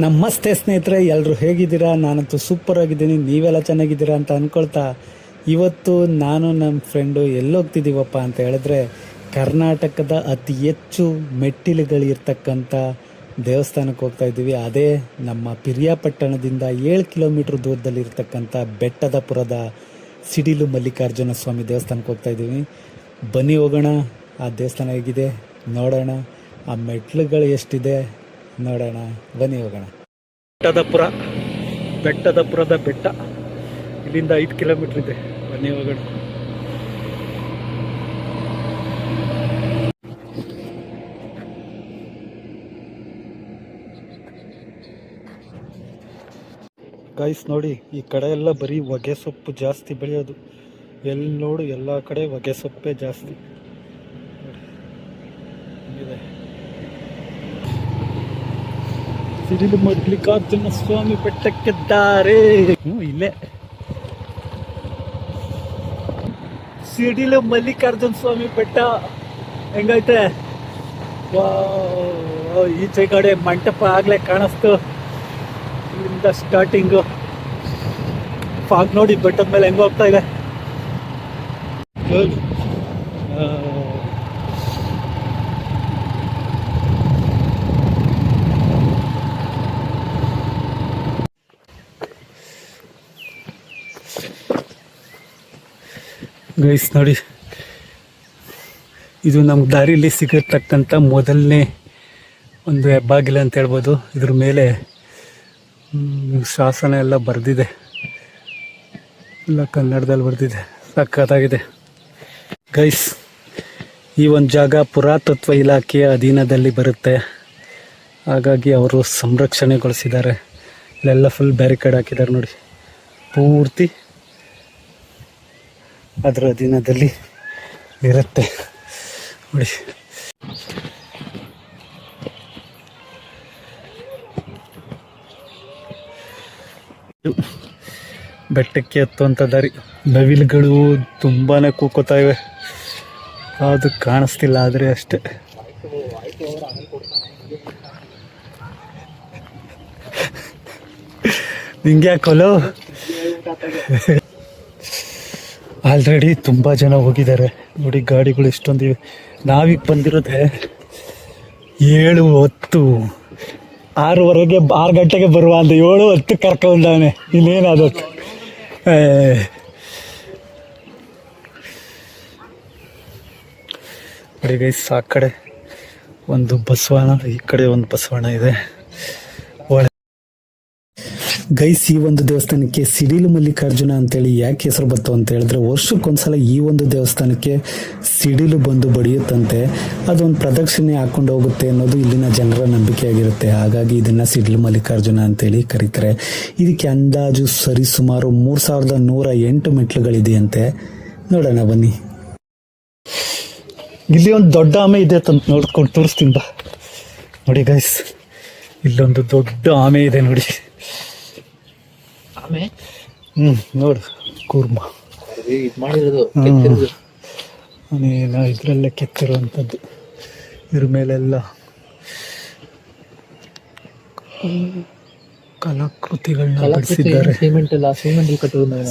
ನಮಸ್ತೆ ಸ್ನೇಹಿತರೆ, ಎಲ್ಲರೂ ಹೇಗಿದ್ದೀರಾ? ನಾನಂತೂ ಸೂಪರ್ ಆಗಿದ್ದೀನಿ. ನೀವೆಲ್ಲ ಚೆನ್ನಾಗಿದ್ದೀರಾ ಅಂತ ಅಂದ್ಕೊಳ್ತಾ ಇವತ್ತು ನಾನು ನಮ್ಮ ಫ್ರೆಂಡು ಎಲ್ಲೋಗ್ತಿದ್ದೀವಪ್ಪ ಅಂತ ಹೇಳಿದ್ರೆ ಕರ್ನಾಟಕದ ಅತಿ ಹೆಚ್ಚು ಮೆಟ್ಟಿಲುಗಳಿರ್ತಕ್ಕಂಥ ದೇವಸ್ಥಾನಕ್ಕೆ ಹೋಗ್ತಾ ಇದ್ದೀವಿ. ಅದೇ ನಮ್ಮ ಪಿರಿಯಾಪಟ್ಟಣದಿಂದ 7 ಕಿಲೋಮೀಟ್ರ್ ದೂರದಲ್ಲಿರ್ತಕ್ಕಂಥ ಬೆಟ್ಟದಪುರದ ಸಿಡಿಲು ಮಲ್ಲಿಕಾರ್ಜುನ ಸ್ವಾಮಿ ದೇವಸ್ಥಾನಕ್ಕೆ ಹೋಗ್ತಾ ಇದ್ದೀವಿ. ಬನ್ನಿ ಹೋಗೋಣ. ಆ ದೇವಸ್ಥಾನ ಹೇಗಿದೆ ನೋಡೋಣ, ಆ ಮೆಟ್ಲುಗಳು ಎಷ್ಟಿದೆ ನೋಡೋಣ, ಬನ್ನಿ ಹೋಗೋಣ. ಬೆಟ್ಟದಪುರದ ಬೆಟ್ಟ ಇಲ್ಲಿಂದ 5 ಕಿಲೋಮೀಟ್ರ್ ಇದೆ. ಬನ್ನಿ ಹೋಗೋಣ. ಗೈಸ್ ನೋಡಿ, ಈ ಕಡೆ ಎಲ್ಲ ಬರೀ ಹೊಗೆ ಸೊಪ್ಪು ಜಾಸ್ತಿ ಬೆಳೆಯೋದು. ಎಲ್ಲಿ ನೋಡು ಎಲ್ಲ ಕಡೆ ಹೊಗೆ ಸೊಪ್ಪೇ ಜಾಸ್ತಿ ಇದೆ. ಸಿಡಿಲು ಮಲ್ಲಿಕಾರ್ಜುನ ಸ್ವಾಮಿ ಬೆಟ್ಟಕ್ಕಿದ್ದಾರೆ. ಇಲ್ಲೇ ಸಿಡಿಲು ಮಲ್ಲಿಕಾರ್ಜುನ ಸ್ವಾಮಿ ಬೆಟ್ಟ ಹೆಂಗೈತೆ. ಈಚೆ ಕಡೆ ಮಂಟಪ ಆಗ್ಲೇ ಕಾಣಿಸ್ತು. ಇಲ್ಲಿಂದ ಸ್ಟಾರ್ಟಿಂಗು ಫಾಗ್ ನೋಡಿ ಬೆಟ್ಟದ ಮೇಲೆ ಹೆಂಗ ಹೋಗ್ತಾ ಇದೆ. ಗೈಸ್ ನೋಡಿ, ಇದು ನಮ್ಮ ದಾರಿಯಲ್ಲಿ ಸಿಗತಕ್ಕಂಥ ಮೊದಲನೇ ಒಂದು ಹೆಬ್ಬಾಗಿಲು ಅಂತ ಹೇಳ್ಬೋದು. ಇದ್ರ ಮೇಲೆ ಶಾಸನ ಎಲ್ಲ ಬರೆದಿದೆ, ಎಲ್ಲ ಕನ್ನಡದಲ್ಲಿ ಬರೆದಿದೆ. ಸಖತ್ತಾಗಿದೆ ಗೈಸ್. ಈ ಒಂದು ಜಾಗ ಪುರಾತತ್ವ ಇಲಾಖೆಯ ಅಧೀನದಲ್ಲಿ ಬರುತ್ತೆ, ಹಾಗಾಗಿ ಅವರು ಸಂರಕ್ಷಣೆಗೊಳಿಸಿದ್ದಾರೆ. ಇಲ್ಲೆಲ್ಲ ಫುಲ್ ಬ್ಯಾರಿಕೇಡ್ ಹಾಕಿದ್ದಾರೆ ನೋಡಿ. ಪೂರ್ತಿ ಅದರ ಅಧೀನದಲ್ಲಿ ಇರುತ್ತೆ ನೋಡಿ. ಬೆಟ್ಟಕ್ಕೆ ಹತ್ತುವಂಥ ದಾರಿ. ನವಿಲುಗಳು ತುಂಬಾ ಕೂಕೋತಾ ಇವೆ, ಅದು ಕಾಣಿಸ್ತಿಲ್ಲ ಆದರೆ ಅಷ್ಟೇ. ನಿಂಗೆ ಯಾಕೋಲು ಆಲ್ರೆಡಿ ತುಂಬ ಜನ ಹೋಗಿದ್ದಾರೆ ನೋಡಿ. ಗಾಡಿಗಳು ಎಷ್ಟೊಂದಿವೆ. ನಾವೀಗ ಬಂದಿರೋದೆ 7:10, 6:15, 6 ಗಂಟೆಗೆ ಬರುವ ಅಂದ 7:10 ಕರ್ಕೊಂಡವನೆ. ಇನ್ನೇನಾದತ್ತು. ನೋಡಿ ಗೈಸ್, ಆ ಕಡೆ ಒಂದು ಬಸವಣ್ಣ, ಈ ಕಡೆ ಒಂದು ಬಸವಣ್ಣ ಇದೆ. ಗೈಸ್, ಈ ಒಂದು ದೇವಸ್ಥಾನಕ್ಕೆ ಸಿಡಿಲು ಮಲ್ಲಿಕಾರ್ಜುನ ಅಂತೇಳಿ ಯಾಕೆ ಹೆಸರು ಬಂತು ಅಂತ ಹೇಳಿದ್ರೆ, ವರ್ಷಕ್ಕೊಂದ್ಸಲ ಈ ಒಂದು ದೇವಸ್ಥಾನಕ್ಕೆ ಸಿಡಿಲು ಬಂದು ಬಡಿಯುತ್ತಂತೆ. ಅದೊಂದು ಪ್ರದಕ್ಷಿಣೆ ಹಾಕೊಂಡು ಹೋಗುತ್ತೆ ಅನ್ನೋದು ಇಲ್ಲಿನ ಜನರ ನಂಬಿಕೆಯಾಗಿರುತ್ತೆ. ಹಾಗಾಗಿ ಇದನ್ನ ಸಿಡಿಲು ಮಲ್ಲಿಕಾರ್ಜುನ ಅಂತೇಳಿ ಕರೀತಾರೆ. ಇದಕ್ಕೆ ಅಂದಾಜು ಸರಿಸುಮಾರು 3108 ಮೆಟ್ಲುಗಳಿದೆಯಂತೆ. ನೋಡೋಣ ಬನ್ನಿ. ಇಲ್ಲಿ ಒಂದು ದೊಡ್ಡ ಆಮೆ ಇದೆ ಅಂತ ನೋಡ್ಕೊಂಡು ತೋರಿಸ್ತೀನಿ ಬಾ. ನೋಡಿ ಗೈಸ್, ಇಲ್ಲೊಂದು ದೊಡ್ಡ ಆಮೆ ಇದೆ ನೋಡಿ. ನೋಡು, ಕೂರ್ಮ ಇದ್ರಲ್ಲೇ ಕೆತ್ತಿರುವಂಥದ್ದು. ಇದ್ರ ಮೇಲೆಲ್ಲ ಕಲಾಕೃತಿಗಳನ್ನ ಬಿಡಿಸಿದ್ದಾರೆ.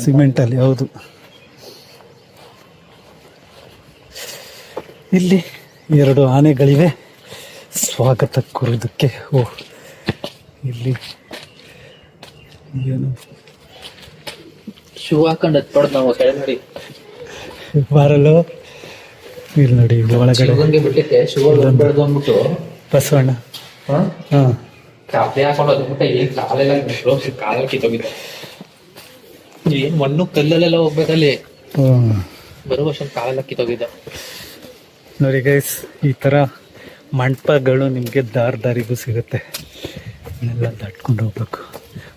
ಸಿಮೆಂಟಲ್ಲಿ, ಹೌದು. ಇಲ್ಲಿ 2 ಆನೆಗಳಿವೆ ಸ್ವಾಗತ ಕೋರೋದಕ್ಕೆ. ಇಲ್ಲಿ ಏನು ಶೂ ಹಾಕೊಂಡು ಹತ್ಬಾರ್ದು ನಾವು ಸೈಡ್ ನೋಡಿ ಬಾರಲ್ಲೋ. ಇಲ್ಲಿ ನೋಡಿ, ಒಳಗಡೆ ಬಿಟ್ಟಿಕ್ಕೆ ಶೂ ಹೊಡ್ಬಾರ್ದು ಅಂದ್ಬಿಟ್ಟು ಬಸವಣ್ಣ ಕಾಪೆ ಹಾಕೊಂಡು ಹೋಗ್ಬಿಟ್ಟೆ. ಏನ್ ಕಾಲೆಲ್ಲ ಕಾಲಲ್ಲಿ ಕಿತ್ತೋಗಿದೆ. ಏನ್ ಮಣ್ಣು ಕಲ್ಲಲ್ಲೆಲ್ಲ ಹೋಗ್ಬೇಕಲ್ಲಿ. ಬರುವ ವರ್ಷ ಕಾಲೆಲ್ಲ ಕಿತ್ತೋಗಿದ್ದ ನೋಡಿ ಗೈಸ್. ಈ ಥರ ಮಂಟಪಗಳು ನಿಮಗೆ ದಾರಿಗೂ ಸಿಗುತ್ತೆ. ಎಲ್ಲ ದಾಟ್ಕೊಂಡು ಹೋಗ್ಬೇಕು.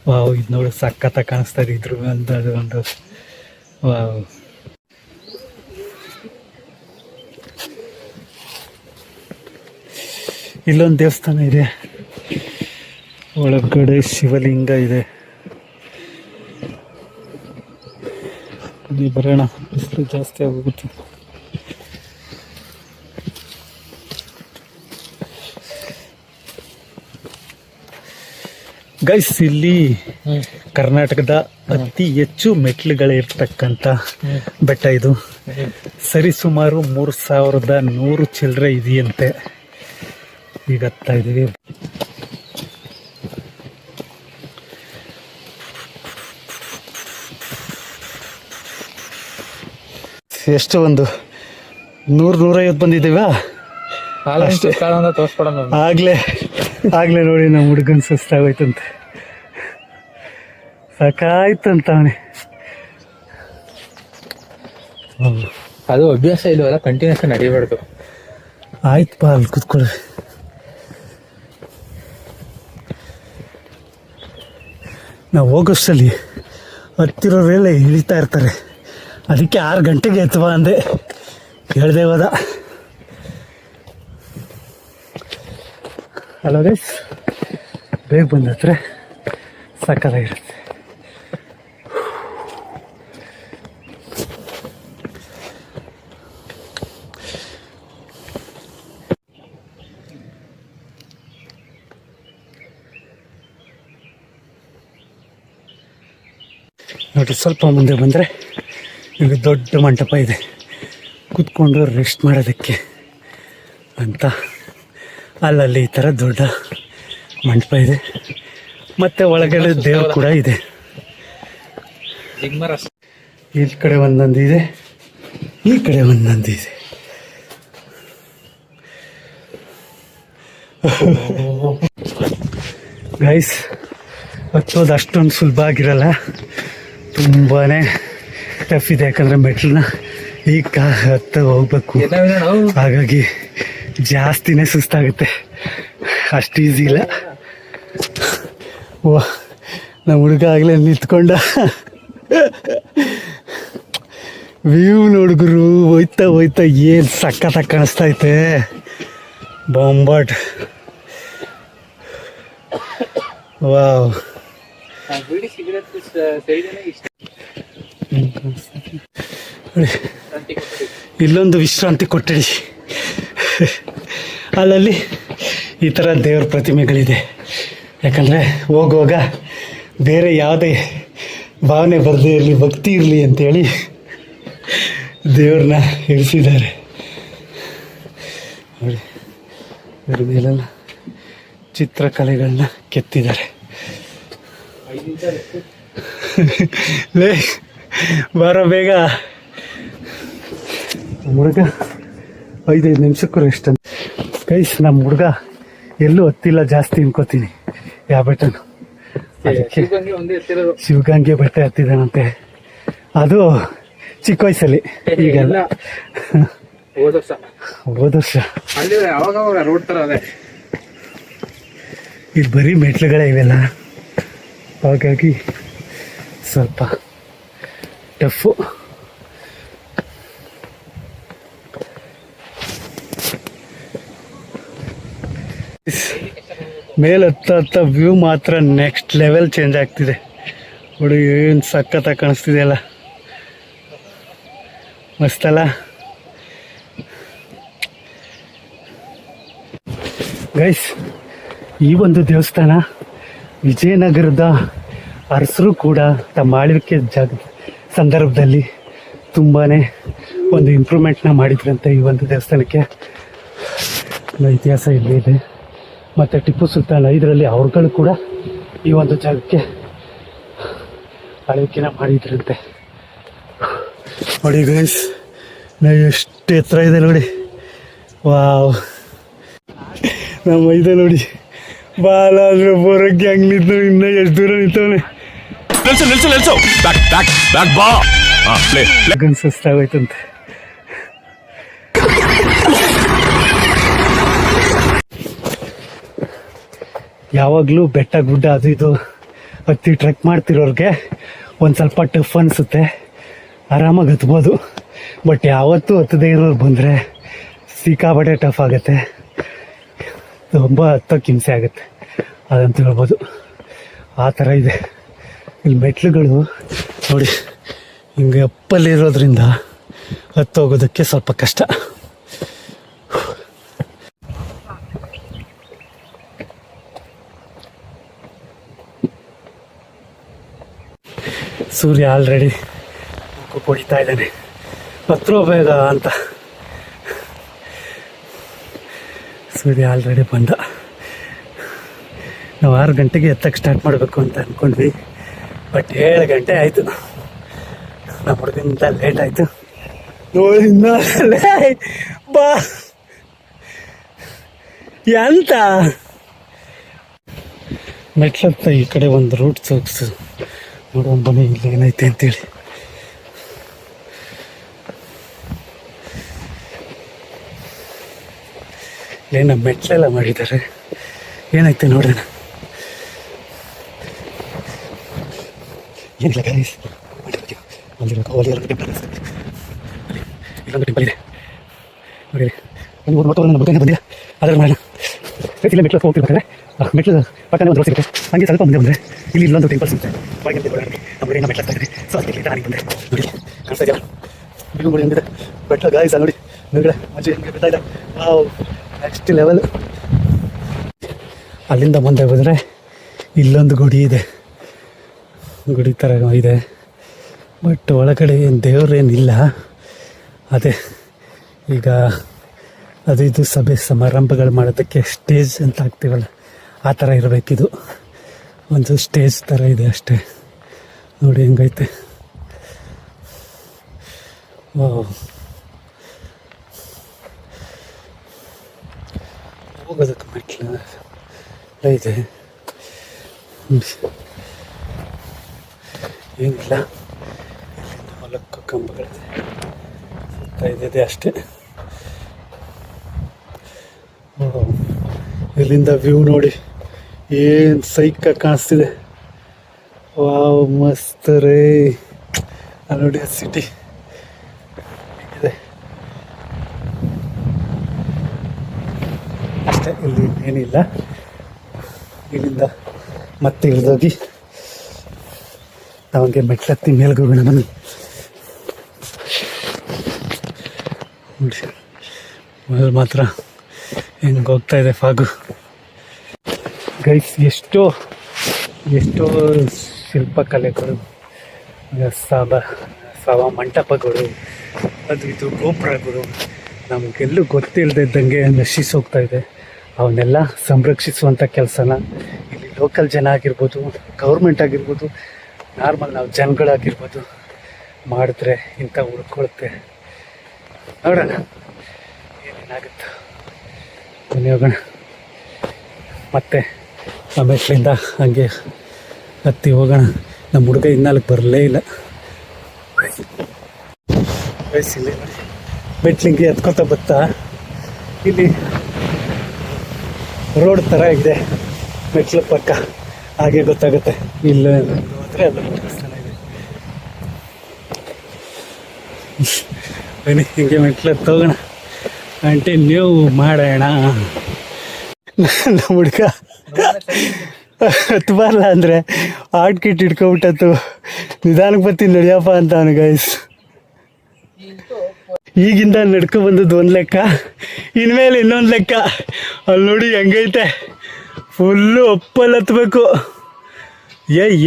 ವಾವ್, ಇದು ನೋಡಿ ಸಖತ್ತ ಕಾಣಿಸ್ತಾ ಇದೆ. ಇದ್ರ ಒಂದು ವಾವ್. ಇಲ್ಲೊಂದು ದೇವಸ್ಥಾನ ಇದೆ, ಒಳಗಡೆ ಶಿವಲಿಂಗ ಇದೆ. ಬರೋಣ, ಬಿಸಿಲು ಜಾಸ್ತಿ ಆಗೋಗುತ್ತೆ. ಗೈಸ್ ಇಲ್ಲಿ ಹ್ಮ್ ಕರ್ನಾಟಕದ ಅತಿ ಹೆಚ್ಚು ಮೆಟ್ಲುಗಳಿರ್ತಕ್ಕಂಥ ಬೆಟ್ಟ ಇದು. ಸರಿ ಸುಮಾರು 3100 ಚಿಲ್ಲರೆ ಇದೆಯಂತೆ. ಈಗ ಹತ್ತಾ ಇದೀವಿ. ಎಷ್ಟು ಒಂದು 100-150 ಬಂದಿದ್ದೀವ ಅಷ್ಟೇ. ತೋರ್ಸ್ಕೊಡೋಣ. ಆಗ್ಲೇ ನೋಡಿ ನಮ್ಮ ಹುಡುಗನ್ ಸುಸ್ತಾಗೋಯ್ತಂತೆ, ಸಾಕಾಯ್ತಂತ ಅವನೇ. ಅದು ಅಭ್ಯಾಸ ಇಲ್ವಲ್ಲ, ಕಂಟಿನ್ಯೂಸ್ ನಡಿಬಾರ್ದು. ಆಯ್ತಪ್ಪ, ಅಲ್ಲಿ ಕೂತ್ಕೊಳ್ಳಿ. ನಾವು ಹೋಗೋಷ್ಟಲ್ಲಿ ಹತ್ತಿರೋರೆಲ್ಲ ಇಳಿತಾ ಇರ್ತಾರೆ, ಅದಕ್ಕೆ 6 ಗಂಟೆಗೆ ಎತ್ತುವ ಅಂದೆ, ಹೇಳ್ದೆ ಹೋದ. ಅಲ್ಲ ಗೈಸ್, ಬೇಗ ಬಂದತ್ರೆ ಸಕ್ಕತ್ತಾಗಿರುತ್ತೆ. ನೋಡಿ, ಸ್ವಲ್ಪ ಮುಂದೆ ಬಂದರೆ ಇಲ್ಲಿ ದೊಡ್ಡ ಮಂಟಪ ಇದೆ, ಕೂತ್ಕೊಂಡು ರೆಸ್ಟ್ ಮಾಡೋದಕ್ಕೆ ಅಂತ. ಅಲ್ಲಲ್ಲಿ ಈ ಥರ ದೊಡ್ಡ ಮಂಟಪ ಇದೆ, ಮತ್ತು ಒಳಗಡೆ ದೇವ್ರು ಕೂಡ ಇದೆ. ಈ ಕಡೆ ಒಂದೊಂದು ಇದೆ, ಈ ಕಡೆ ಒಂದೊಂದು ಇದೆ. ಗೈಸ್, ಹತ್ತೋದು ಅಷ್ಟೊಂದು ಸುಲಭ ಆಗಿರಲ್ಲ, ತುಂಬಾ ಟಫ್ ಇದೆ. ಯಾಕಂದರೆ ಮೆಟ್ಲನ್ನ ಈಗ ಹತ್ತ ಹೋಗ್ಬೇಕು, ಹಾಗಾಗಿ ಜಾಸ್ತಿನೇ ಸುಸ್ತಾಗುತ್ತೆ, ಅಷ್ಟು ಈಸಿ ಇಲ್ಲ. ಓ, ನಮ್ಮ ಹುಡುಗ ಆಗಲೇ ನಿಂತ್ಕೊಂಡ. ವ್ಯೂ ನೋಡುಗರು, ಹೋಯ್ತಾ ಹೋಯ್ತಾ ಏನು ಸಖತ್ತಾಗಿ ಕಾಣಿಸ್ತೈತೆ. ಬೊಂಬಾಟ್, ವಾವ್. ಇಲ್ಲೊಂದು ವಿಶ್ರಾಂತಿ ಕೊಠಡಿ, ಅಲ್ಲಲ್ಲಿ ಈ ಥರ ದೇವ್ರ ಪ್ರತಿಮೆಗಳಿದೆ. ಯಾಕಂದರೆ ಹೋಗುವಾಗ ಬೇರೆ ಯಾವುದೇ ಭಾವನೆ ಬರದೇ ಇರಲಿ, ಭಕ್ತಿ ಇರಲಿ ಅಂತೇಳಿ ದೇವ್ರನ್ನ ಇಳಿಸಿದ್ದಾರೆ. ನೋಡಿ, ಇದ್ರ ಮೇಲೆಲ್ಲ ಚಿತ್ರಕಲೆಗಳನ್ನ ಕೆತ್ತಿದ್ದಾರೆ. ಲೇ ಬಾರೋ ಬೇಗ. ನಮ್ಮ ಹುಡುಗ 5 ನಿಮಿಷಕ್ಕೂ ರೆಸ್ಟ್ ಅಂತ. ಗೈಸ್, ನಮ್ಮ ಹುಡುಗ ಎಲ್ಲೂ ಹತ್ತಿಲ್ಲ ಜಾಸ್ತಿ ಅನ್ಕೋತೀನಿ ಯಾವ ಬೆಟ್ಟನು. ಅದಕ್ಕೆ ಶಿವಗಂಗೆ ಬೆಟ್ಟ ಹತ್ತಿದ್ದಾನಂತೆ. ಅದು ಚಿಕ್ಕ ವಯಸ್ಸಲ್ಲಿ, ಈಗೆಲ್ಲ ಹೋದ ವರ್ಷ. ರೋಡ್ ತರ ಅದೇ, ಇದು ಬರೀ ಮೆಟ್ಲುಗಳೇ ಇವೆಲ್ಲ, ಹಾಗಾಗಿ ಸ್ವಲ್ಪ ಟಫು. ಮೇಲೆ ಹತ್ತ ವ್ಯೂ ಮಾತ್ರ ನೆಕ್ಸ್ಟ್ ಲೆವೆಲ್ ಚೇಂಜ್ ಆಗ್ತಿದೆ. ನೋಡಿ ಏನು ಸಖತ್ತಾಗಿ ಕಾಣಿಸ್ತಿದೆಯಲ್ಲ, ಮಸ್ತಲ್ಲ. ಗೈಸ್, ಈ ಒಂದು ದೇವಸ್ಥಾನ ವಿಜಯನಗರದ ಅರಸರು ಕೂಡ ತಮ್ಮ ಆಳ್ವಿಕೆ ಸಂದರ್ಭದಲ್ಲಿ ತುಂಬಾ ಒಂದು ಇಂಪ್ರೂವ್ಮೆಂಟ್ನ ಮಾಡಿದ್ರಂತೆ ಈ ಒಂದು ದೇವಸ್ಥಾನಕ್ಕೆ. ಇತಿಹಾಸ ಇಲ್ಲೇ ಇದೆ. ಮತ್ತು ಟಿಪ್ಪು ಸುಲ್ತಾನ್ 5ರಲ್ಲಿ ಅವ್ರುಗಳು ಕೂಡ ಈ ಒಂದು ಜಾಗಕ್ಕೆ ಆಳ್ವಿಕೆನ ಮಾಡಿದ್ರಂತೆ. ನೋಡಿ ಗೈಸ್, ಎಷ್ಟು ಎತ್ತರ ಇದೆ ನೋಡಿ. ವಾವ್, ನಮ್ಮ ಇದೆ ನೋಡಿ, ಬಾಲಾದ್ರೆ ಬರೋಕ್ಕೆ ಹಂಗೆ ನಿಂತು ಇನ್ನೂ ಎಷ್ಟು ದೂರ ನಿಂತವನೆ. ಸುಸ್ತಾಗೋಯ್ತಂತೆ. ಯಾವಾಗಲೂ ಬೆಟ್ಟ ಗುಡ್ಡ ಅದು ಇದು ಹತ್ತಿ ಟ್ರೆಕ್ ಮಾಡ್ತಿರೋರಿಗೆ ಒಂದು ಸ್ವಲ್ಪ ಟಫ್ ಅನಿಸುತ್ತೆ, ಆರಾಮಾಗಿ ಹತ್ಬೋದು. ಬಟ್ ಯಾವತ್ತೂ ಹತ್ತದೇ ಇರೋರು ಬಂದರೆ ಸಿಕ್ಕಾಪಟ್ಟೆ ಟಫ್ ಆಗುತ್ತೆ, ತುಂಬ ಹತ್ತೋಕ್ಕೆ ಹಿಂಸೆ ಆಗುತ್ತೆ ಅದಂತ ಹೇಳ್ಬೋದು. ಆ ಥರ ಇದೆ ಇಲ್ಲಿ ಮೆಟ್ಲುಗಳು. ನೋಡಿ, ಹಿಂಗೆ ಅಪ್ಪಲ್ಲಿರೋದ್ರಿಂದ ಹತ್ತೋಗೋದಕ್ಕೆ ಸ್ವಲ್ಪ ಕಷ್ಟ. ಸೂರ್ಯ ಆಲ್ರೆಡಿ ಕುಡಿತಾ ಇದ್ದಾನೆ, ಹತ್ರ ಬೇಗ ಅಂತ. ಸೂರ್ಯ ಆಲ್ರೆಡಿ ಬಂದ. ನಾವು 6 ಗಂಟೆಗೆ ಎತ್ತಕ್ಕೆ ಸ್ಟಾರ್ಟ್ ಮಾಡಬೇಕು ಅಂತ ಅಂದ್ಕೊಂಡ್ವಿ, ಬಟ್ 7 ಗಂಟೆ ಆಯಿತು. ನಮ್ಮ ಹುಡುಗನಿಂದ ಲೇಟ್ ಆಯಿತು. ನೋಡಿ ಬಾ ಎಂತ ಮೆಟ್ಲತ್ತ ಈ ಕಡೆ ಒಂದು ರೂಟ್ ಸೋಗ್ಸು ನೋಡೋಣ ಬನ್ನಿ ಇಲ್ಲಿ ಏನೈತೆ ಅಂತೇಳಿ. ಏನ ಮೆಟ್ಲೆಲ್ಲ ಮಾಡಿದ್ದಾರೆ, ಏನೈತೆ ನೋಡೋಣ. ಏನಿಲ್ಲ ಗೈಸ್, ಇಲ್ಲೊಂದು ಟೆಂಪಲ್ ಇದೆ ನೋಡಿ. ಒಂದು 3 ವರ್ಷ ನಮ್ಮ ಹುಡುಗನೇ ಬಂದಿಲ್ಲ, ಅದ್ರಲ್ಲಿ ಮಾಡೋಣ. ಇಲ್ಲ ಮೆಟ್ಲು ಹೋಗ್ತಿರ್ಬೇಕಾದ್ರೆ ಮೆಟ್ಲು ಪಕ್ಕನೇ ಒಂದು ರೋಡ್ ಸಿಗುತ್ತೆ, ಹಂಗೆ ಸ್ವಲ್ಪ ಮುಂದೆ ಬಂದರೆ ಇಲ್ಲಿ ಇಲ್ಲೊಂದು ಟೆಂಪಲ್ ಸಿಗುತ್ತೆ. ಒಳಗೆ ನಮ್ಮ ಹುಡುಗ ಮೆಟ್ಲು ಆಗ್ತಾ ಇದ್ದಾರೆ. ಸೊ ಅದಕ್ಕೆ ನನಗೆ ಬಂದೆ ನೋಡಿ, ಕಾಣಿಸ್ತಾ ಇದೆಯಲ್ಲ ಬಿಡು ನೋಡಿ ಹೆಂಗಿದೆ ಬೆಟ್ಟ ಗಾಯ್ಸ. ನೋಡಿ ಮೇಲ್ಗಡೆ ಮಜ್ಜಿ ಹೆಂಗೆ ಬಿಡ್ತಾ ಇದೆ, ವಾವ್ ನೆಕ್ಸ್ಟ್ ಲೆವೆಲ್. ಅಲ್ಲಿಂದ ಮುಂದೆ ಹೋದರೆ ಇಲ್ಲೊಂದು ಗುಡಿ ಇದೆ, ಗುಡಿ ಥರ ಇದೆ, ಬಟ್ ಒಳಗಡೆ ಏನು ದೇವ್ರೇನಿಲ್ಲ. ಅದೇ ಈಗ ಅದು ಇದು ಸಭೆ ಸಮಾರಂಭಗಳು ಮಾಡೋದಕ್ಕೆ ಸ್ಟೇಜ್ ಅಂತ ಹಾಕ್ತೀವಲ್ಲ, ಆ ಥರ ಇರಬೇಕಿದು. ಒಂದು ಸ್ಟೇಜ್ ಥರ ಇದೆ ಅಷ್ಟೇ. ನೋಡಿ ಹೆಂಗೈತೆ, ಹೋಗೋದಕ್ಕೆ ಮೆಟ್ಲು ಇದೆ, ಏನಿಲ್ಲ. ಇಲ್ಲಿಂದ ಹೊಲಕ್ಕೂ ಕಂಬಗಳಿದೆ, ಸುತ್ತ ಇದೆ ಅಷ್ಟೇ. ಇಲ್ಲಿಂದ ವ್ಯೂ ನೋಡಿ ಏನು ಸೈಕ ಕಾಣಿಸ್ತಿದೆ. ವಾವ್ ಮಸ್ತ್ ರೇ. ನೋಡಿ ಸಿಟಿ ಇದೆ ಅಷ್ಟೇ, ಇಲ್ಲಿ ಏನಿಲ್ಲ. ಇಲ್ಲಿಂದ ಮತ್ತೆ ಇಳಿದೋಗಿ ನಾವಂಗೆ ಮೆಟ್ಲತ್ತಿ ಮೇಲ್ಗೆ ಹೋಗೋಣ ಬನ್ನಿ. ನೋಡಿ ಮೊದಲು ಮಾತ್ರ ಹೆಂಗೆ ಹೋಗ್ತಾ ಇದೆ ಫಾಗು ಗೈಸ್. ಎಷ್ಟೋ ಶಿಲ್ಪಕಲೆಗಳು, ಸಭಾ ಮಂಟಪಗಳು, ಅದು ಇದು ಗೋಪುರಗಳು ನಮಗೆಲ್ಲೂ ಗೊತ್ತಿಲ್ಲದಿದ್ದಂಗೆ ನಶಿಸಿ ಹೋಗ್ತಾ ಇದೆ. ಅವನ್ನೆಲ್ಲ ಸಂರಕ್ಷಿಸುವಂಥ ಕೆಲಸನ ಇಲ್ಲಿ ಲೋಕಲ್ ಜನ ಆಗಿರ್ಬೋದು, ಗೌರ್ಮೆಂಟ್ ಆಗಿರ್ಬೋದು, ನಾರ್ಮಲ್ ನಾವು ಜನಗಳಾಗಿರ್ಬೋದು ಮಾಡಿದ್ರೆ ಇಂಥ ಉಳ್ಕೊಳುತ್ತೆ. ನೋಡೋಣ ಏನೇನಾಗುತ್ತೆ, ಬನ್ನಿ ಹೋಗೋಣ. ಮತ್ತೆ ಆ ಮೆಟ್ಲಿಂದ ಹಂಗೆ ಹತ್ತಿ ಹೋಗೋಣ. ನಮ್ಮ ಹುಡುಗ ಇನ್ನಲ್ಗೆ ಬರಲೇ ಇಲ್ಲ. ವಯಸ್ಸಿಲ್ಲ ಮೆಟ್ಲಿಂಗೆ ಎತ್ಕೊತ ಬತ್ತಾ. ಇಲ್ಲಿ ರೋಡ್ ಥರ ಇದೆ ಮೆಟ್ಲು ಪಕ್ಕ, ಹಾಗೆ ಗೊತ್ತಾಗುತ್ತೆ. ಇಲ್ಲ ಹೋದರೆ ಅದು ದೇವಸ್ಥಾನ ಇದೆ. ಬನ್ನಿ ಹಿಂಗೆ ಮೆಟ್ಲು ಹೋಗೋಣ, ಕಂಟಿನ್ಯೂ ಮಾಡೋಣ. ನಮ್ಮ ಹುಡುಗ ಹತ್ತು ಬರಲ್ಲ ಅಂದರೆ ಆಟ್ ಕಿಟ್ ಇಟ್ಕೊಬಿಟ್ಟತ್ತು. ನಿಧಾನಕ್ಕೆ ಬರ್ತೀನಿ ನಡಿಯಪ್ಪ ಅಂತ ಅವನು ಗೈಸ್. ಈಗಿಂದ ನಡ್ಕೊ ಬಂದದ್ದು ಒಂದು ಲೆಕ್ಕ, ಇನ್ಮೇಲೆ ಇನ್ನೊಂದು ಲೆಕ್ಕ. ಅಲ್ಲಿ ನೋಡಿ ಹೆಂಗೈತೆ, ಫುಲ್ಲು ಒಪ್ಪಲ್ಲಿ ಹತ್ಬೇಕು.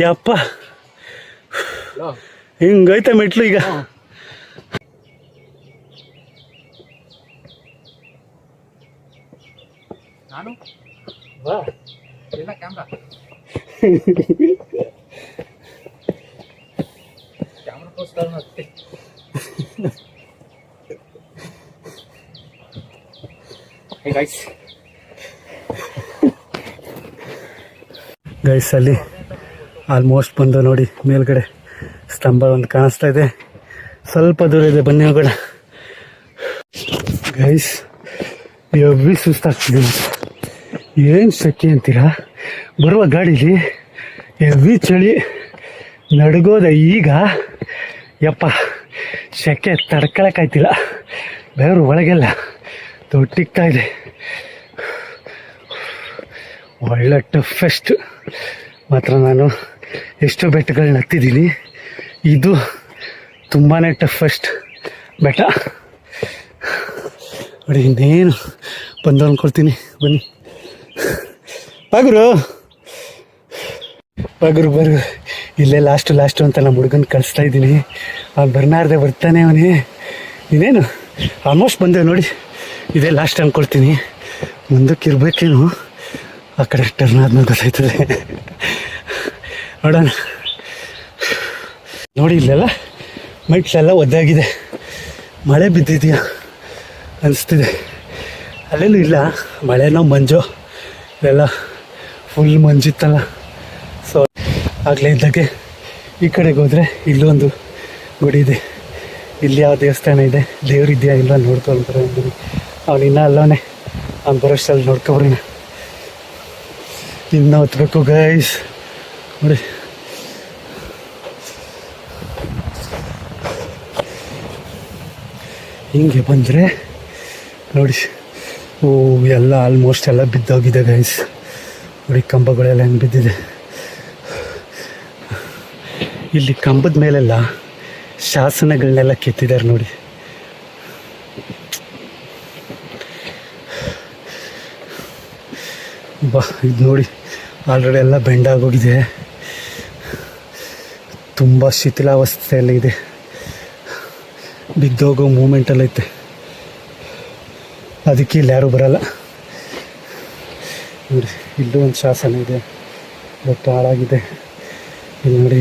ಯಪ್ಪ ಹಿಂಗೈತೆ ಮೆಟ್ಲು ಈಗ. ನಾನು ಬಾ ಇಲ್ಲ ಕ್ಯಾಮ್ರಾ ಪೋಸ್ಟರ್ ಮತ್ತೆ ಗೈಸ್ ಅಲ್ಲಿ ಆಲ್ಮೋಸ್ಟ್ ಬಂದು ನೋಡಿ, ಮೇಲ್ಗಡೆ ಸ್ತಂಭ ಒಂದು ಕಾಣಿಸ್ತಾ ಇದೆ, ಸ್ವಲ್ಪ ದೂರ ಇದೆ, ಬನ್ನಿ ಹೋಗೋಣ. ಗೈಸ್ ಎವ್ರಿ ಸುಸ್ತಾಗ್ತಿದೆ. ಏನು ಸೆಕೆ ಅಂತೀರಾ, ಬರುವ ಗಾಡೀಲಿ ಎವ್ರಿ ಚಳಿ, ನಡ್ಗೋದ ಈಗ ಯಪ್ಪ ಸೆಕೆ ತಡ್ಕೊಳಕ್ಕಾಯ್ತಿಲ್ಲ. ಬೆವರು ಒಳಗೆಲ್ಲ ತೊಟ್ಟಿಗ್ತಾ ಇದೆ. ಒಳ್ಳೆ ಟಫೆಸ್ಟ್ ಮಾತ್ರ. ನಾನು ಎಷ್ಟೋ ಬೆಟ್ಟಗಳನ್ನ ಹತ್ತಿದ್ದೀನಿ, ಇದು ತುಂಬಾ ಟಫೆಸ್ಟ್ ಬೆಟ್ಟ ನೋಡಿ. ಇನ್ನೇನು ಬಂದು ಅಂದ್ಕೊಳ್ತೀನಿ, ಬನ್ನಿ ಬಾಗುರು. ಬಗರು ಇಲ್ಲೇ ಲಾಸ್ಟು ಅಂತ ನಮ್ಮ ಹುಡುಗನ ಕಳಿಸ್ತಾ ಇದ್ದೀನಿ. ಅವ್ನು ಬರ್ನಾರ್ದೆ ಬರ್ತಾನೆ ಅವನೇ. ಇನ್ನೇನು ಆಲ್ಮೋಸ್ಟ್ ಬಂದೆ ನೋಡಿ, ಇದೇ ಲಾಸ್ಟ್ ಅಂದ್ಕೊಳ್ತೀನಿ. ಮುಂದಕ್ಕೆ ಇರಬೇಕೇನು, ಆ ಕಡೆ ಟರ್ನ್ ಆದ್ಮೇಲೆ ಗೊತ್ತಾಯ್ತದೆ. ನೋಡೋಣ. ನೋಡಿ ಇಲ್ಲೆಲ್ಲ ಮೈಟ್ಲೆಲ್ಲ ಒದ್ದಾಗಿದೆ, ಮಳೆ ಬಿದ್ದಿದೆಯಾ ಅನಿಸ್ತಿದೆ. ಅಲ್ಲೆಲ್ಲೂ ಇಲ್ಲ ಮಳೆನೋ ಮಂಜು, ಇವೆಲ್ಲ ಫುಲ್ ಮಂಜಿತ್ತಲ್ಲ. ಸೊ ಆಗಲೇ ಇದ್ದಾಗೆ ಈ ಕಡೆಗೆ ಹೋದರೆ ಇಲ್ಲೊಂದು ಗುಡಿ ಇದೆ. ಇಲ್ಲಿ ಯಾವ ದೇವಸ್ಥಾನ ಇದೆ, ದೇವ್ರಿದೆಯಾ ಇಲ್ಲ ನೋಡ್ಕೊಳ್ತಾರೆ. ಅವ್ನು ಇನ್ನೂ ಅಲ್ಲವೇ, ಅವ್ನು ಬರೋಷ್ಟಲ್ಲಿ ನೋಡ್ಕೊಬರೋಣ. ಇನ್ನು ಹೊತ್ಬೇಕು ಗೈಸ್. ನೋಡಿ ಹಿಂಗೆ ಬಂದರೆ ನೋಡಿ, ಓ ಎಲ್ಲ ಆಲ್ಮೋಸ್ಟ್ ಎಲ್ಲ ಬಿದ್ದೋಗಿದೆ ಗೈಸ್. ನೋಡಿ ಕಂಬಗಳೆಲ್ಲ ಹೆಂಗೆ ಬಿದ್ದಿದೆ. ಇಲ್ಲಿ ಕಂಬದ ಮೇಲೆಲ್ಲ ಶಾಸನಗಳನ್ನೆಲ್ಲ ಕೆತ್ತಿದ್ದಾರೆ ನೋಡಿ. ಇದು ನೋಡಿ ಆಲ್ರೆಡಿ ಎಲ್ಲ ಬೆಂಡಾಗೋಗಿದೆ, ತುಂಬ ಶಿಥಿಲಾವಸ್ಥೆಯಲ್ಲಿ ಇದೆ, ಬಿದ್ದೋಗೋ ಮೂಮೆಂಟಲ್ಲೈತೆ. ಅದಕ್ಕೆ ಇಲ್ಲಿ ಯಾರೂ ಬರಲ್ಲ. ನೋಡಿ ಇಲ್ಲೂ ಒಂದು ಶಾಸನ ಇದೆ, ಬಟ್ ಹಾಳಾಗಿದೆ. ಇಲ್ಲಿ ನೋಡಿ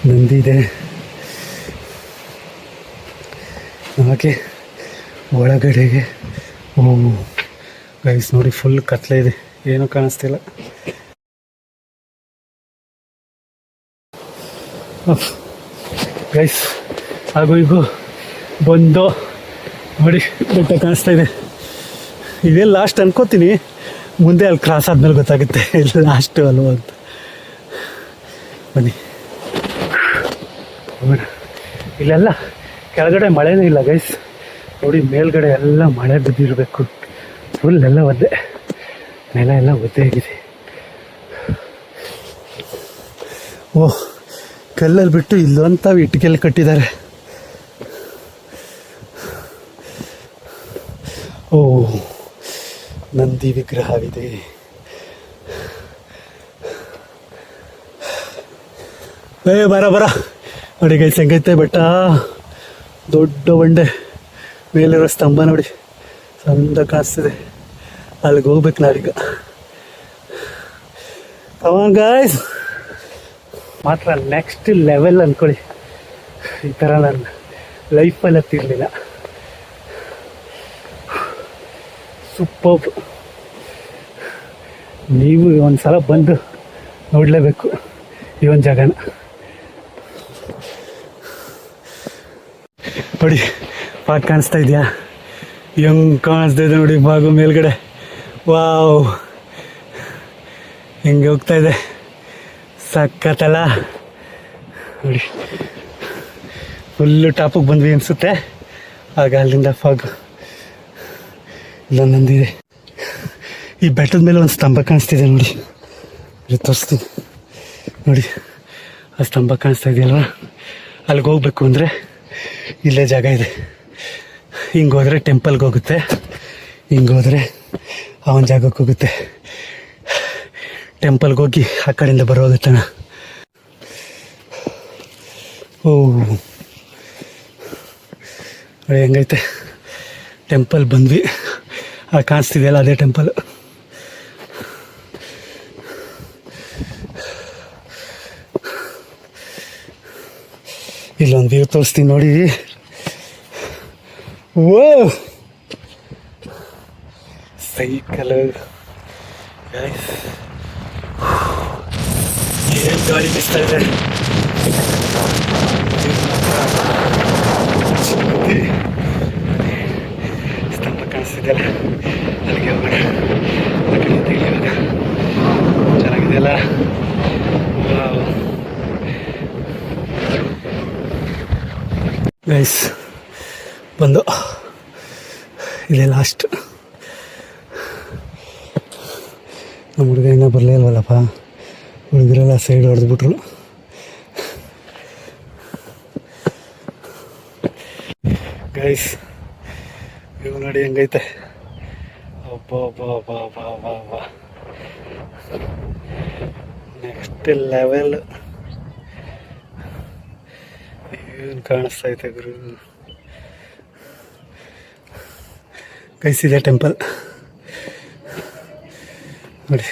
ನಂದಿ ಇದೆ. ಹಾಗೆ ಒಳಗಡೆಗೆ ಓ ಗೈಸ್ ನೋಡಿ ಫುಲ್ ಕತ್ಲೆ ಇದೆ, ಏನೂ ಕಾಣಿಸ್ತಿಲ್ಲ. ಗೈಸ್ ಹಾಗೂ ಈಗ ಬಂದು ನೋಡಿ ಬೆಟ್ಟ ಕಾಣಿಸ್ತಾ ಇದೆ. ಇದೇ ಲಾಸ್ಟ್ ಅನ್ಕೋತೀನಿ, ಮುಂದೆ ಅಲ್ಲಿ ಕ್ರಾಸ್ ಆದ್ಮೇಲೆ ಗೊತ್ತಾಗುತ್ತೆ ಇಲ್ಲಿ ಲಾಸ್ಟು ಅಲ್ವ ಅಂತ. ಬನ್ನಿ ಇಲ್ಲೆಲ್ಲ ಕೆಳಗಡೆ ಮಳೆನೇ ಇಲ್ಲ ಗೈಸ್. ನೋಡಿ ಮೇಲ್ಗಡೆ ಎಲ್ಲ ಮಳೆ ಬಿದ್ದಿರಬೇಕು. ಫುಲ್ ಎಲ್ಲ ಒದ್ದೆ, ನೆಲ ಎಲ್ಲ ಒದ್ದೆ ಆಗಿದೆ. ಓಹ್ ಕಲ್ಲಲ್ಲಿ ಬಿಟ್ಟು ಇಲ್ಲೊಂತ ಇಟ್ಟಿಗೆಲ್ಲಿ ಕಟ್ಟಿದ್ದಾರೆ. ಓ ನಂದಿ ವಿಗ್ರಹವಿದೆ. ಬರ ನೋಡಿ ಗೈಸ್ ಹೆಂಗೈತೆ ಬೆಟ್ಟ. ದೊಡ್ಡ ಬಂಡೆ, ಮೇಲಿರೋ ಸ್ತಂಭ ನೋಡಿ ಚಂದ ಕಾಣಿಸ್ತಿದೆ. ಅಲ್ಲಿಗೆ ಹೋಗ್ಬೇಕು ನಾವೀಗ. ಕಮಾನ್ ಗೈಸ್, ಮಾತ್ರ ನೆಕ್ಸ್ಟ್ ಲೆವೆಲ್ ಅಂದ್ಕೊಳ್ಳಿ. ಈ ಥರ ನನ್ನ ಲೈಫಲ್ಲಿ ಹತ್ತಿರಲಿಲ್ಲ. ಸೂಪರ್. ನೀವು ಒಂದು ಸಲ ಬಂದು ನೋಡಲೇಬೇಕು ಈ ಒಂದು ಜಾಗನ. ನೋಡಿ ಪಾಟ್ ಕಾಣಿಸ್ತಾ ಇದೆಯಾ, ಹೆಂಗೆ ಕಾಣಿಸ್ತಾ ಇದೆ ನೋಡಿ ಬಾಗು ಮೇಲ್ಗಡೆ. ವಾವ್ ಹೆಂಗೆ ಹೋಗ್ತಾ ಇದೆ, ಸಕ್ಕತ್ತಲ್ಲ ನೋಡಿ. ಫುಲ್ಲು ಟಾಪಿಗೆ ಬಂದ್ವಿ ಅನಿಸುತ್ತೆ. ಆಗ ಅಲ್ಲಿಂದ ಫಾಗು ಇಲ್ಲೊಂದು ನಂದಿದೆ. ಈ ಬೆಟ್ಟದ ಮೇಲೆ ಒಂದು ಸ್ತಂಭ ಕಾಣಿಸ್ತಿದೆ ನೋಡಿ, ತೋರಿಸ್ತೀನಿ ನೋಡಿ. ಆ ಸ್ತಂಭ ಕಾಣಿಸ್ತಾ ಇದೆಯಲ್ವ, ಅಲ್ಲಿಗೆ ಹೋಗ್ಬೇಕು ಅಂದರೆ ಇಲ್ಲೇ ಜಾಗ ಇದೆ. ಹಿಂಗೆ ಹೋದರೆ ಟೆಂಪಲ್ಗೆ ಹೋಗುತ್ತೆ, ಹಿಂಗೆ ಹೋದರೆ ಅವನ ಜಾಗಕ್ಕೆ ಹೋಗುತ್ತೆ. ಟೆಂಪಲ್ಗೆ ಹೋಗಿ ಆ ಕಡೆಯಿಂದ ಬರೋಗುತ್ತಣ. ಓ ನೋಡಿ ಹೆಂಗೈತೆ ಟೆಂಪಲ್. ಬಂದ್ವಿ, ಆ ಕಾಣಿಸ್ತಿದೆಯಲ್ಲ ಅದೇ ಟೆಂಪಲ್. ಇಲ್ಲೊಂದು ವ್ಯೂ ತೋರಿಸ್ತೀನಿ ನೋಡಿ. ಓ ಸೈಕಲ್ ಏನು ಗಾಳಿ ಬಿಸ್ತಾ ಇದೆ. ಸ್ತಂಭ ಕಾಣಿಸ್ತಿದೆಯಲ್ಲ, ಅಲ್ಲಿಗೆ ಹೋಗೋಣ. ಆ ಕಡೆ ತೆಗಿಯುವಾಗ ಚೆನ್ನಾಗಿದೆಯಲ್ಲ. ಗೈಸ್ ಬಂದು ಇದೇ ಲಾಸ್ಟ್. ನಮ್ಮ ಹುಡುಗ ಇನ್ನೂ ಬರಲೇ ಇಲ್ವಲ್ಲಪ್ಪ. ಹುಡುಗರೆಲ್ಲ ಸೈಡ್ ಹೊಡೆದ್ಬಿಟ್ರು. ಗೈಸ್ ಇವು ನೋಡಿ ಹೆಂಗೈತೆ. ಅಬ್ಬಾ ನೆಕ್ಸ್ಟ್ ನೆಕ್ಸ್ಟ್ ಲೆವೆಲ್ ಏನು ಕಾಣಿಸ್ತಾ ಐತೆ ಗುರು. ಕೈಸಿದೆ ಟೆಂಪಲ್ ನೋಡಿ.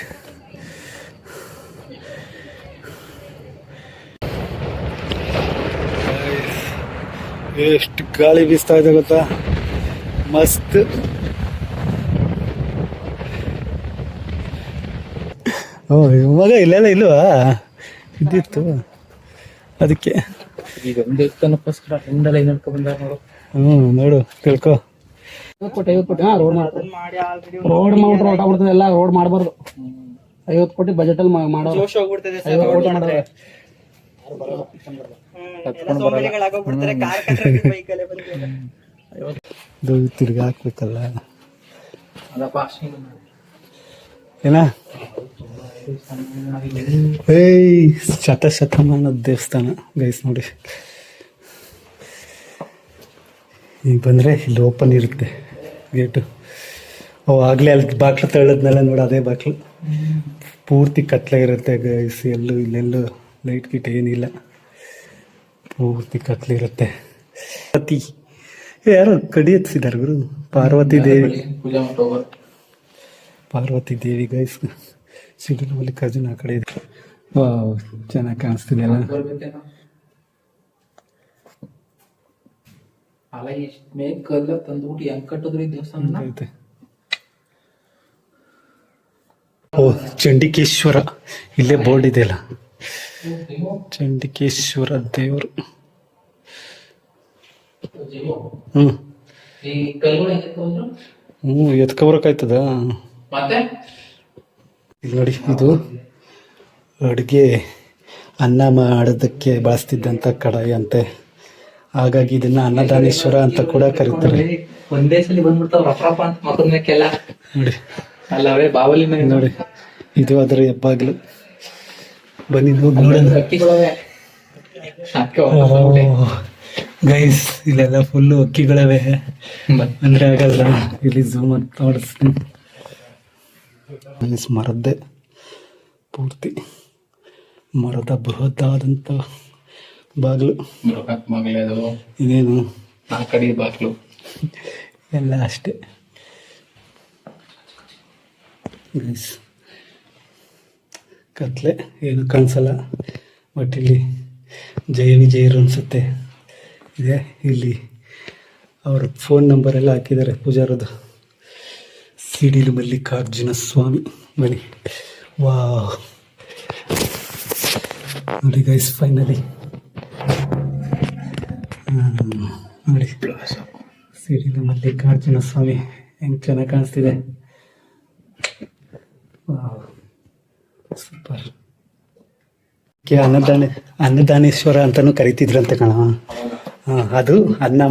ಎಷ್ಟು ಗಾಳಿ ಬೀಸ್ತಾ ಇದೆ ಗೊತ್ತಾ, ಮಸ್ತ್. ಓ ಮಗ ಇಲ್ಲೆಲ್ಲ ಇಲ್ವಾ, ಇದ್ದಿತ್ತು ಅದಕ್ಕೆ. ಈಗ ಒಂದು ದೇವಸ್ಥಾನಕ್ಕೋಸ್ಕರ ಹಿಂದೆಲ್ಲ ಏನು ಹೇಳ್ಕೊ ಬಂದಾರ ನೋಡು. ನೋಡು ತಿಳ್ಕೊ. 50 ಕೋಟಿ ರೋಡ್ ಮಾಡ್ಬಿಟ್ರೆ ಹೊರಟಾಗ್ಬಿಡ್ತದೆ ಎಲ್ಲ. ರೋಡ್ ಮಾಡಬಾರ್ದು. 50 ಕೋಟಿ ಬಜೆಟ್ ಅಲ್ಲಿ ಮಾಡೋರು. 50 ಕೋಟಿ ಮಾಡೋರು. ತಿರ್ಗಿ ಹಾಕ್ಬೇಕಲ್ಲ ಅದಪ್ಪ ಏನ. ಏಯ್ ಶತಮಾನದ ದೇವಸ್ಥಾನ ಗೈಸ್ ನೋಡಿ. ಈಗ ಬಂದರೆ ಇಲ್ಲಿ ಓಪನ್ ಇರುತ್ತೆ ಗೇಟು. ಆಗಲೇ ಅಲ್ಲಿ ಬಾಕ್ಲು ತಳ್ಳದ್ನೆಲ್ಲ ನೋಡಿ, ಅದೇ ಬಾಕ್ಲು. ಪೂರ್ತಿ ಕತ್ಲೆ ಇರುತ್ತೆ ಗೈಸ್. ಇಲ್ಲೆಲ್ಲೂ ಲೈಟ್ ಗಿಟ್ ಏನಿಲ್ಲ, ಪೂರ್ತಿ ಕತ್ಲಿರುತ್ತೆ. ಪತಿ ಯಾರೋ ಕಡಿ ಎತ್ತಿಸಿದ್ದಾರೆ ಗುರು. ಪಾರ್ವತಿ ದೇವಿ, ಪೂಜಾ ಮಾಡೋರು. ಪಾರ್ವತಿ ದೇವಿ ಗೈಸ್. ಸಿಡಿಲು ಮಲ್ಲಿಕಾರ್ಜುನ ಆ ಕಡೆ ಇದೆ. ವಾವ್ ಚೆನ್ನಾಗಿ ಕಾಣಿಸ್ತಿದೆ ಅಲ್ಲ. ಅಲ್ಲ ಇಷ್ಟ ಮೇಕಲ್ಲ ತಂದ್ಬಿಟ್ಟು ಹೆಂಗ್ ಕಟ್ಟಿದ್ರು ಈ ದೇವಸ್ಥಾನ. ಓ ಚಂಡಿಕೇಶ್ವರ, ಇಲ್ಲೇ ಬೋರ್ಡ್ ಇದೆಯಲ್ಲ, ಚಂಡಿಕೇಶ್ವರ ದೇವರು. ಈ ಕಲ್ಗಳು ಹೆಂಗೆ ತಗೊಂಡ್ರು? ಎತ್ಕೊಬರಕಾಯ್ತದ. ಮತ್ತೆ ಇಲ್ಲಿ ನೋಡಿ, ಇದು ಅಡುಗೆ ಅನ್ನ ಮಾಡೋದಕ್ಕೆ ಬಳಸ್ತಿದ್ದಂಥ ಕಡಾಯಿ ಅಂತೆ. ಹಾಗಾಗಿ ಇದನ್ನ ಅನ್ನದಾನೇಶ್ವರ ಅಂತ ಕೂಡ ಕರೀತಾರೆ. ಒಂದೇ ಸಲ ಬಂದ್ಬಿಡ್ತಾವ ರಫ್ರಫ ಅಂತ ಮಕ್ಕಳ ಮೇಕೆಲ್ಲ ನೋಡಿ. ಅಲ್ಲವೇ ಬಾವಲಿ ನೋಡಿ, ಇದು ಅದರ ಹೆಬ್ಬಾಗ್ಲು. ಬನ್ನಿ ನೋಡೋಣ ಅಕ್ಕಿಗಳವೆ. ಗೈಸ್ ಇಲ್ಲೆಲ್ಲ ಫುಲ್ಲು ಅಕ್ಕಿಗಳವೆ ಅಂದ್ರೆ ಆಗಲ್ಲ. ಇಲ್ಲಿ ಝೂಮ್ ಅಂತ ನೋಡಿಸ್ತೀನಿ. ಮರದ್ದೇ ಪೂರ್ತಿ ಮರದ ಬೃಹತ್ತಾದಂಥ ಬಾಗಿಲು. ಇನ್ನೇನು ಕಡಿ ಬಾಗ್ಲು ಎಲ್ಲ ಅಷ್ಟೇ ಗೈಸ್. ಕತ್ಲೆ ಏನು ಕಾಣಿಸಲ್ಲ, ಬಟ್ ಇಲ್ಲಿ ಜಯ ವಿಜಯರು ಅನಿಸುತ್ತೆ ಇದೆ. ಇಲ್ಲಿ ಅವ್ರ ಫೋನ್ ನಂಬರೆಲ್ಲ ಹಾಕಿದ್ದಾರೆ ಪೂಜಾರದು. ಸಿಡಿಲು ಮಲ್ಲಿಕಾರ್ಜುನ ಸ್ವಾಮಿ ಬನ್ನಿ. ವಾ ನೋಡಿ ಗೈಸ್, ಫೈನಲಿ ನೋಡಿ ಸಿಡಿಲು ಮಲ್ಲಿಕಾರ್ಜುನ ಸ್ವಾಮಿ ಹೆಂಗೆ ಚೆನ್ನಾಗಿ ಕಾಣಿಸ್ತಿದೆ. ಸೂಪರ್. ಅನ್ನದಾನೇಶ್ವರ ಅಂತಾನು ಕರಿತಿದ್ರಂತೆ ಕಣ. ಅದು ಅನ್ನ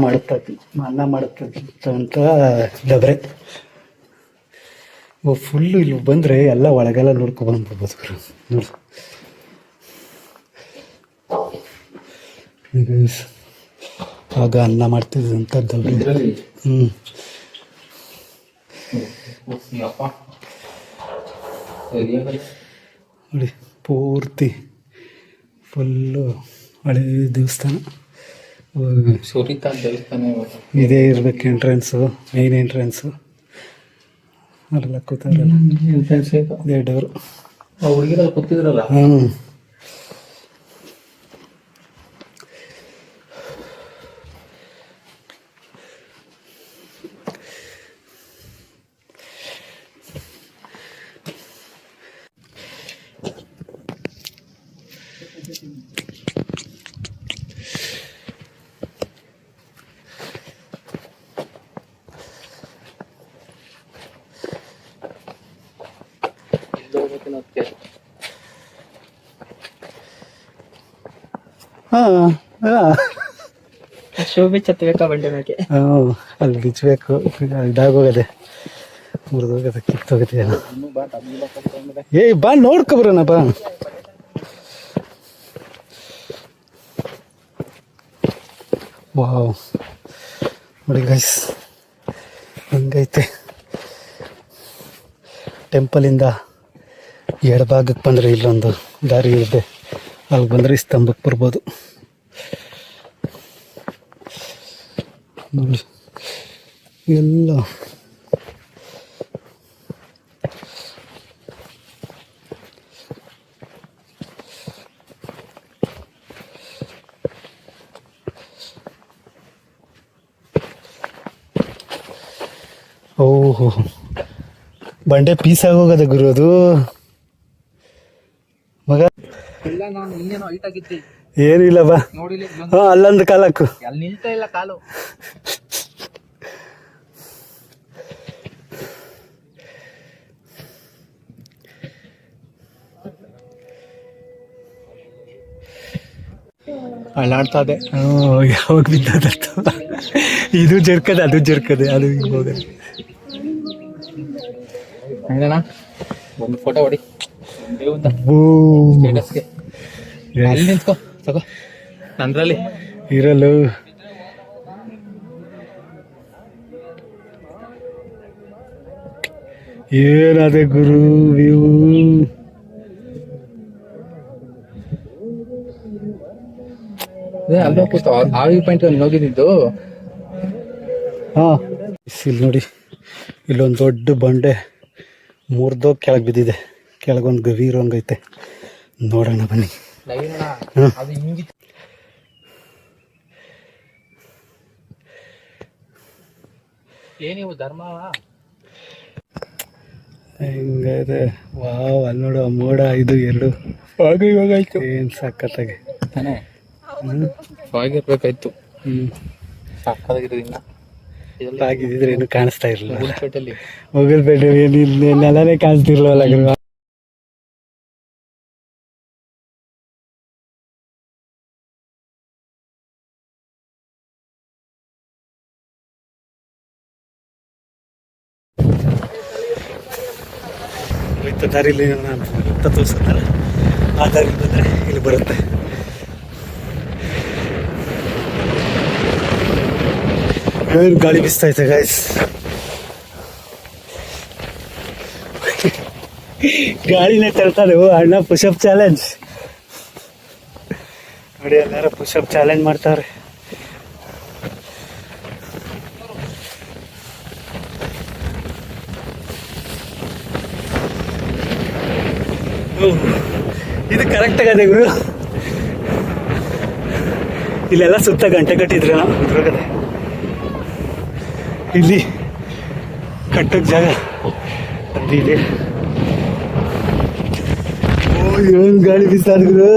ಮಾಡುತ್ತಂತ ಡಬ್ರೆ. ಫುಲ್ಲು ಇಲ್ಲಿ ಬಂದರೆ ಎಲ್ಲ ಒಳಗೆಲ್ಲ ನೋಡ್ಕೊಬಂದ್ಬಿಡ್ಬೋದು ನೋಡಿ. ಆಗ ಅನ್ನ ಮಾಡ್ತಿದ್ದಂಥದ್ದು. ನೋಡಿ ಪೂರ್ತಿ ಫುಲ್ಲು ಹಳೆ ದೇವಸ್ಥಾನ. ಸುರಿತಾ ದೇವಸ್ಥಾನ ಇದೇ ಇರ್ಬೇಕು ಎಂಟ್ರೆನ್ಸು, ಮೇನ್ ಎಂಟ್ರೆನ್ಸು. ಅಲ್ಲೆಲ್ಲ ಕೂತಾರಲ್ಲ ಇದೇ ಡೋರು. ಹುಡುಗಿರಲ್ಲಿ ಕೂತಿದ್ರಲ್ಲ. ಶೋಭೆ ಚತ್ಬೇಕಾ ಬಂಡೆ ಮೇಲೆ. ಅಲ್ಲಿ ಬಿಚ್ಚಬೇಕು, ಇದಾಗೋಗದೆ, ಮುರಿದೋಗದೆ, ಕಿತ್ತೋಗದೆ. ಏಯ್ ಬಾ ನೋಡ್ಕೊಬರೋಣ ಬಾ. ವಾವ್ ನೋಡಿ ಗೈಸ್ ಹೆಂಗೈತೆ. ಟೆಂಪಲಿಂದ ಎಡಭಾಗಕ್ಕೆ ಬಂದರೆ ಇಲ್ಲೊಂದು ದಾರಿ ಇದೆ, ಅಲ್ಲಿ ಬಂದರೆ ಸ್ತಂಭಕ್ಕೆ ಬರ್ಬೋದು. ನೋಡಿ ಎಲ್ಲ ಓಹೋ ಬಂಡೆ ಪೀಸ್ ಆಗೋಗದ ಗುರು ಅದು ಮಗ. ಇಲ್ಲ ನಾನು ಇನ್ನೇನೋ ಹೈಟ್ ಆಗಿದ್ದೆ, ಏನಿಲ್ಲ ಬಾ. ನೋಡಿಲ್ಲ ಹಾ ಅಲ್ಲೊಂದು ಕಾಲಕ್ಕು ಅಲ್ಲಿ ನಿಲ್ತಾ ಇಲ್ಲ ಕಾಲು. ಅಳ್ಳಾಡ್ತಾ ಇದೆ. ಯಾವಾಗ ಬಿದ್ದದತ್ತು. ಇದು ಜರ್ಕದೆ ಅದು ಜರ್ಕದೆ ಅದು ಹಿಂಗೆ ಹೋಗದೆ. ಹಂಗಣ್ಣ ಒಂದು ಫೋಟೋ ಹೊಡಿ ಸ್ಟೇಟಸ್ಗೆ. ಅಲ್ಲಿ ನಿಂತ್ಕೋ ತಗೋ ನಂದ್ರಲ್ಲಿ ಇರಲು. ಏನಾದೆ ಗುರು ವ್ಯೂ. ಅಲ್ಲೋ ಕೂತು ಆವಿ ಪಾಯಿಂಟ್ ಹೋಗಿದ್ದು. ಹಾ ಇಲ್ಲಿ ನೋಡಿ, ಇಲ್ಲೊಂದು ದೊಡ್ಡ ಬಂಡೆ ಮುರಿದೋಗಿ ಕೆಳಗೆ ಬಿದ್ದಿದೆ. ಕೆಳಗೊಂದು ಗವೀರೋಂಗೈತೆ, ನೋಡೋಣ ಬನ್ನಿ. ಅದು ಹಿಂಗಿತ್ತು. ಏನಿವು ಧರ್ಮವ ಹಿಂಗೈತೆ. ವಾವ್, ಅಲ್ಲಿ ನೋಡು ಆ ಮೋಡ ಇದು ಎರಡು ಇವಾಗ ಆಯ್ತು. ಏನು ಸಖತ್ತಾಗಿ ತಾನೇ ಆಗಿರ್ಬೇಕಾಯ್ತು. ಸಾಕಾಗಿರೋದಿಲ್ಲ ಆಗಿದ್ರೆ ಏನು ಕಾಣಿಸ್ತಾ ಇರಲಿಲ್ಲ. ಗುಲ್ಪೇಟಲ್ಲಿ ಹೋಗಲ್ಬೇಡ, ಏನು ನೆಲನೇ ಕಾಣಿಸ್ತಿರ್ಲವಲ್ಲ ಗುರು. ಹೋಯ್ತು ದಾರಿಲಿ ನಾನು ತೋರಿಸಿದ್ನಲ್ಲ, ಆ ದಾರಿ ಬಂದರೆ ಇಲ್ಲಿ ಬರುತ್ತೆ. ಏನು ಗಾಳಿ ಬೀಸ್ತಾ ಐತೆ ಗೈಸ್. ಗಾಳಿನೇ ತರ್ತಾರೆ. ಅಣ್ಣ ಪುಷಪ್ ಚಾಲೆಂಜ್ ನೋಡಿ, ಎಲ್ಲಾರು ಪುಷಪ್ ಚಾಲೆಂಜ್ ಮಾಡ್ತಾರೆ. ಇದು ಕರೆಕ್ಟ್ ಆಗದೆ ಗುರು. ಇಲ್ಲೆಲ್ಲ ಸುತ್ತ ಗಂಟೆ ಕಟ್ಟಿದ್ರೆ ನಾವು ಇದ್ರಾಗದೆ. ಇಲ್ಲಿ ಕಟ್ಟೋಕ್ ಜಾಗ ಅದಿದೆ. ಓ ಏನು ಗಾಳಿ ಬೀಸ್ತಾ ಗುರು.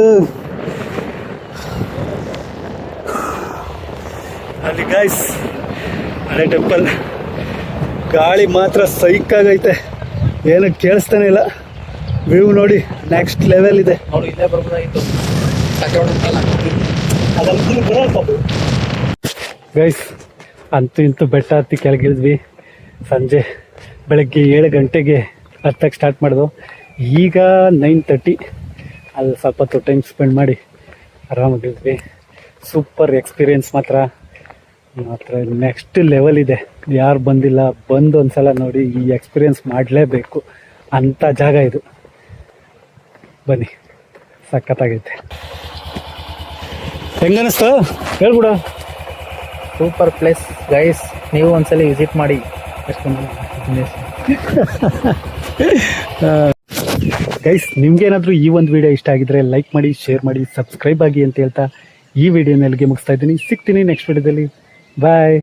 ಅಲ್ಲಿ ಗಾಯ್ಸ್ ಹಳೆ ಟೆಂಪಲ್. ಗಾಳಿ ಮಾತ್ರ ಸೈಕಾಗೈತೆ, ಏನು ಕೇಳಿಸ್ತಾನೆ ಇಲ್ಲ. ವ್ಯೂ ನೋಡಿ ನೆಕ್ಸ್ಟ್ ಲೆವೆಲ್ ಇದೆ. ನೋಡಿ ಇಲ್ಲೇ ಬರ್ಬೋದಾಗಿತ್ತು. ಗೈಸ್ ಅಂತೂ ಇಂತೂ ಬೆಟ್ಟ ಹತ್ತಿ ಕೆಳಗಿಳಿದ್ವಿ. ಸಂಜೆ ಬೆಳಗ್ಗೆ 7 ಗಂಟೆಗೆ ಹತ್ತಕ್ಕೆ ಸ್ಟಾರ್ಟ್ ಮಾಡಿದ್ವು. ಈಗ 9:30. ಅಲ್ಲಿ ಸ್ವಲ್ಪ ಹೊತ್ತು ಟೈಮ್ ಸ್ಪೆಂಡ್ ಮಾಡಿ ಆರಾಮಾಗಿದ್ವಿ. ಸೂಪರ್ ಎಕ್ಸ್ಪೀರಿಯೆನ್ಸ್ ಮಾತ್ರ ನೆಕ್ಸ್ಟ್ ಲೆವೆಲ್ ಇದೆ. ಯಾರು ಬಂದಿಲ್ಲ, ಬಂದು ಒಂದ್ಸಲ ನೋಡಿ, ಈ ಎಕ್ಸ್ಪೀರಿಯೆನ್ಸ್ ಮಾಡಲೇಬೇಕು ಅಂಥ ಜಾಗ ಇದು. ಬನ್ನಿ, ಸಖತ್ತಾಗೈತೆ. ಹೆಂಗನಿಸ್ತು ಹೇಳ್ಬಿಡ. ಸೂಪರ್ ಪ್ಲೇಸ್ ಗೈಸ್, ನೀವು ಒಂದ್ಸಲಿ ವಿಸಿಟ್ ಮಾಡಿ. ಗೈಸ್ ನಿಮ್ಗೇನಾದರೂ ಈ ಒಂದು ವಿಡಿಯೋ ಇಷ್ಟ ಆಗಿದ್ರೆ ಲೈಕ್ ಮಾಡಿ, ಶೇರ್ ಮಾಡಿ, ಸಬ್ಸ್ಕ್ರೈಬ್ ಆಗಿ ಅಂತ ಹೇಳ್ತಾ ಈ ವಿಡಿಯೋನ ಎಲ್ಲಿಗೆ ಮುಗಿಸ್ತಾ ಇದ್ದೀನಿ. ಸಿಗ್ತೀನಿ ನೆಕ್ಸ್ಟ್ ವಿಡಿಯೋದಲ್ಲಿ. ಬಾಯ್.